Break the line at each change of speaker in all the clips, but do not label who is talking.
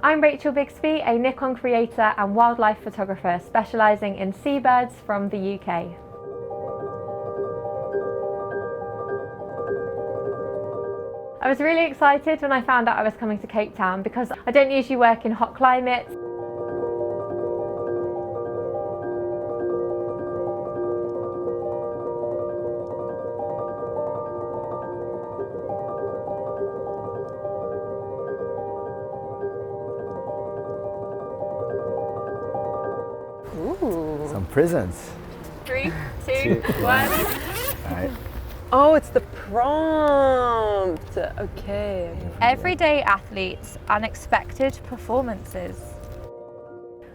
I'm Rachel Bigbsy, a Nikon creator and wildlife photographer specialising in seabirds from the UK. I was really excited when I found out I was coming to Cape Town because I don't usually work in hot climates.
Ooh. Some presents.
3, 2, 1.
Right.
Oh, it's the prompt. Okay.
Everyday athletes, unexpected performances.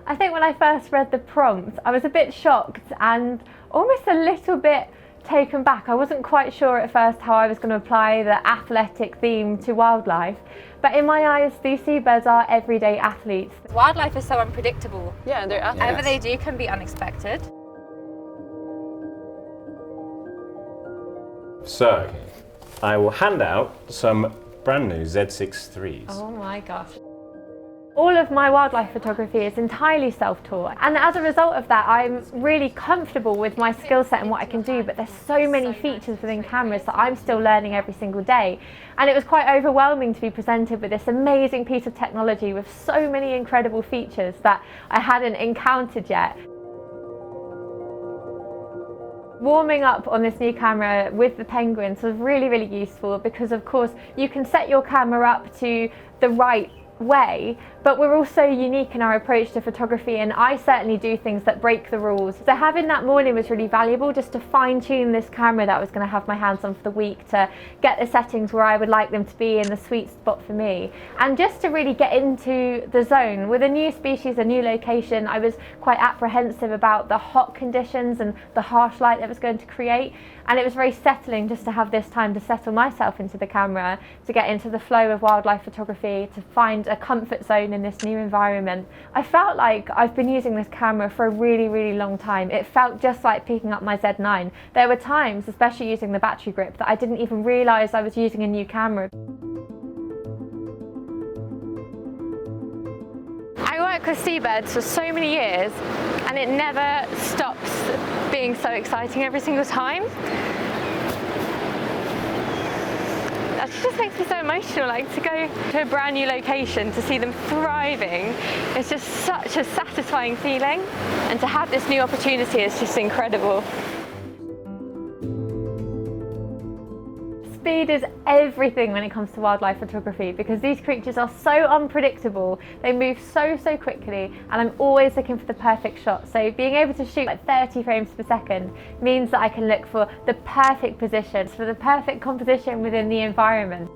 I think when I first read the prompt, I was a bit shocked and almost a little bit taken back. I wasn't quite sure at first how I was going to apply the athletic theme to wildlife, but in my eyes these seabirds are everyday athletes. Wildlife is so unpredictable.
Yeah, they're athletes.
Whatever they do can be unexpected.
So, I will hand out some brand new Z6IIIs.
Oh my gosh. All of my wildlife photography is entirely self-taught, and as a result of that I'm really comfortable with my skill set and what I can do, but there's so many features within cameras that I'm still learning every single day, and it was quite overwhelming to be presented with this amazing piece of technology with so many incredible features that I hadn't encountered yet. Warming up on this new camera with the penguins was really useful because of course you can set your camera up to the right way, but we're also unique in our approach to photography, and I certainly do things that break the rules. So having that morning was really valuable just to fine-tune this camera that I was going to have my hands on for the week, to get the settings where I would like them to be in the sweet spot for me, and just to really get into the zone. With a new species, a new location, I was quite apprehensive about the hot conditions and the harsh light that was going to create, and it was very settling just to have this time to settle myself into the camera, to get into the flow of wildlife photography, to find a comfort zone in this new environment. I felt like I've been using this camera for a really long time. It felt just like picking up my Z9. There were times, especially using the battery grip, that I didn't even realise I was using a new camera. I work with seabirds for so many years and it never stops being so exciting every single time. That just makes me so emotional, like to go to a brand new location, to see them thriving, it's just such a satisfying feeling, and to have this new opportunity is just incredible. Speed is everything when it comes to wildlife photography because these creatures are so unpredictable. They move so quickly, and I'm always looking for the perfect shot. So being able to shoot at 30 frames per second means that I can look for the perfect positions, for the perfect composition within the environment.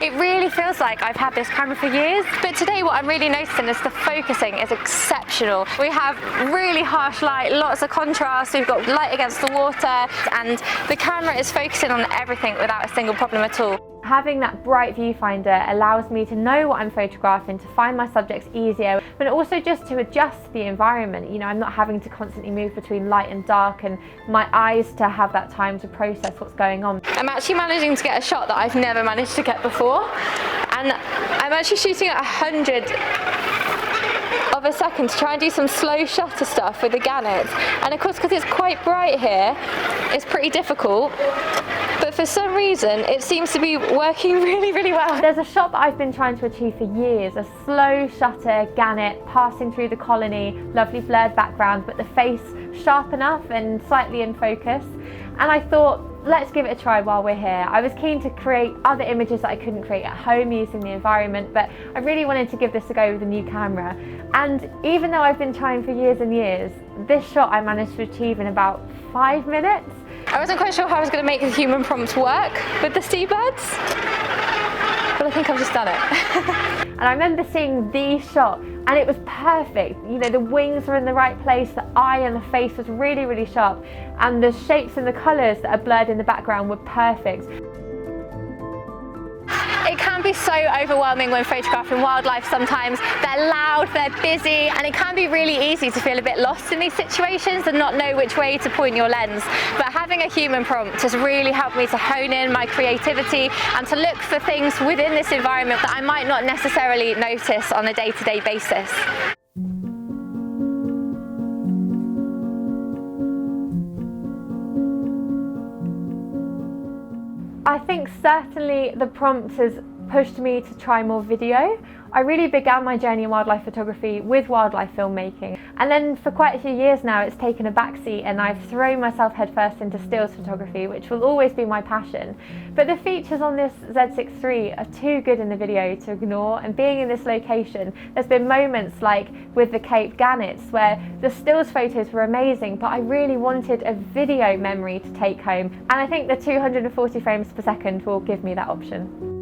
It really feels like I've had this camera for years, but today what I'm really noticing is the focusing is exceptional. We have really harsh light, lots of contrast, we've got light against the water, and the camera is focusing on everything without a single problem at all. Having that bright viewfinder allows me to know what I'm photographing, to find my subjects easier, but also just to adjust to the environment. You know, I'm not having to constantly move between light and dark, and my eyes to have that time to process what's going on. I'm actually managing to get a shot that I've never managed to get before, and I'm actually shooting at 100 of a second to try and do some slow shutter stuff with the gannet, and of course because it's quite bright here it's pretty difficult, but for some reason it seems to be working really well. There's a shot that I've been trying to achieve for years, a slow shutter gannet passing through the colony, lovely blurred background but the face sharp enough and slightly in focus, and I thought, let's give it a try while we're here. I was keen to create other images that I couldn't create at home using the environment, but I really wanted to give this a go with a new camera. And even though I've been trying for years and years, this shot I managed to achieve in about 5 minutes. I wasn't quite sure how I was going to make the human prompts work with the seabirds, but I think I've just done it. And I remember seeing the shot and it was perfect. You know, the wings were in the right place, the eye and the face was really sharp, and the shapes and the colours that are blurred in the background were perfect. It can be so overwhelming when photographing wildlife sometimes. They're loud, they're busy, and it can be really easy to feel a bit lost in these situations and not know which way to point your lens. But having a human prompt has really helped me to hone in my creativity and to look for things within this environment that I might not necessarily notice on a day-to-day basis. I think certainly the prompt has pushed me to try more video. I really began my journey in wildlife photography with wildlife filmmaking, and then for quite a few years now it's taken a backseat and I've thrown myself headfirst into stills photography, which will always be my passion. But the features on this Z6III are too good in the video to ignore, and being in this location, there's been moments like with the Cape Gannets where the stills photos were amazing, but I really wanted a video memory to take home, and I think the 240 frames per second will give me that option.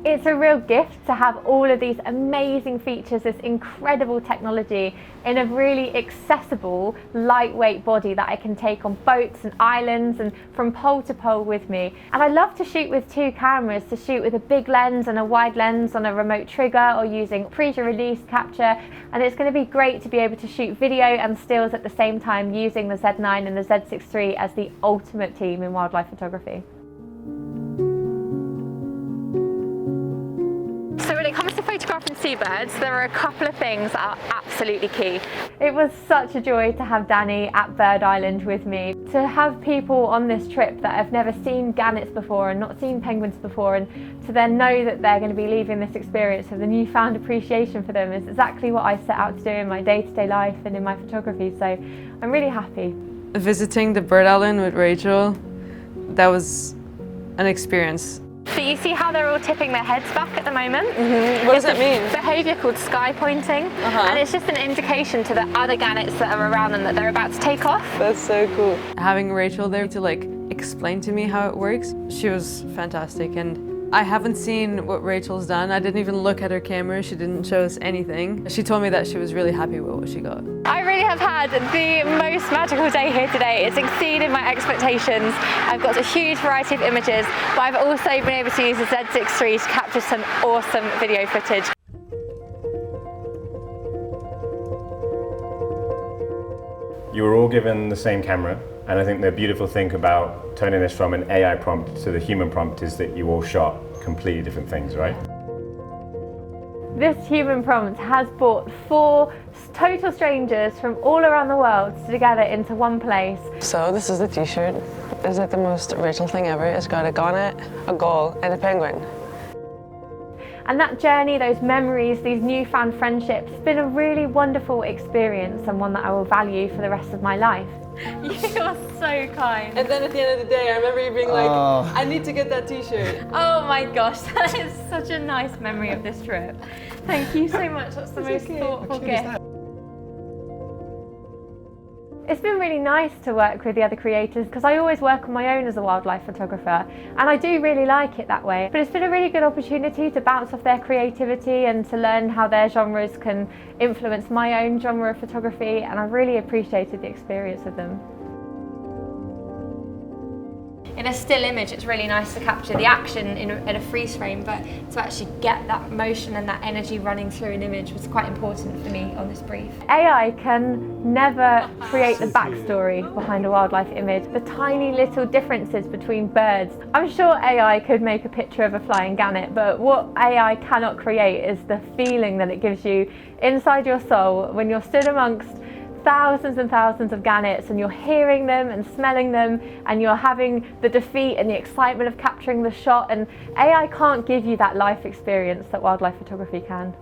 It's a real gift to have all of these amazing features, this incredible technology in a really accessible, lightweight body that I can take on boats and islands and from pole to pole with me. And I love to shoot with two cameras, to shoot with a big lens and a wide lens on a remote trigger or using pre-release capture. And it's going to be great to be able to shoot video and stills at the same time using the Z9 and the Z6III as the ultimate team in wildlife photography. So when it comes to photographing seabirds, there are a couple of things that are absolutely key. It was such a joy to have Danny at Bird Island with me. To have people on this trip that have never seen gannets before and not seen penguins before, and to then know that they're going to be leaving this experience with a newfound appreciation for them is exactly what I set out to do in my day-to-day life and in my photography, so I'm really happy.
Visiting the Bird Island with Rachel, that was an experience.
So you see how they're all tipping their heads back at the moment?
Mm-hmm. What does that mean?
Behaviour called sky pointing, and it's just an indication to the other gannets that are around them that they're about to take off.
That's so cool. Having Rachel there to explain to me how it works, she was fantastic, and I haven't seen what Rachel's done. I didn't even look at her camera. She didn't show us anything. She told me that she was really happy with what she got.
I really have had the most magical day here today. It's exceeded my expectations. I've got a huge variety of images, but I've also been able to use the Z6III to capture some awesome video footage.
You were all given the same camera, and I think the beautiful thing about turning this from an AI prompt to the human prompt is that you all shot completely different things, right?
This human prompt has brought 4 total strangers from all around the world together into one place.
So this is the t-shirt. Is it the most Rachel thing ever? It's got a gannet, a gull, and a penguin.
And that journey, those memories, these newfound friendships, it's been a really wonderful experience and one that I will value for the rest of my life. You are so kind.
And then at the end of the day, I remember you being like, I need to get that t-shirt.
Oh my gosh, that is such a nice memory of this trip. Thank you so much, that's the most thoughtful gift. It's been really nice to work with the other creators because I always work on my own as a wildlife photographer, and I do really like it that way. But it's been a really good opportunity to bounce off their creativity and to learn how their genres can influence my own genre of photography, and I've really appreciated the experience with them. In a still image, it's really nice to capture the action in a freeze frame, but to actually get that motion and that energy running through an image was quite important for me on this brief. AI can never create the backstory behind a wildlife image, the tiny little differences between birds. I'm sure AI could make a picture of a flying gannet, but what AI cannot create is the feeling that it gives you inside your soul when you're stood amongst thousands and thousands of gannets and you're hearing them and smelling them and you're having the defeat and the excitement of capturing the shot, and AI can't give you that life experience that wildlife photography can.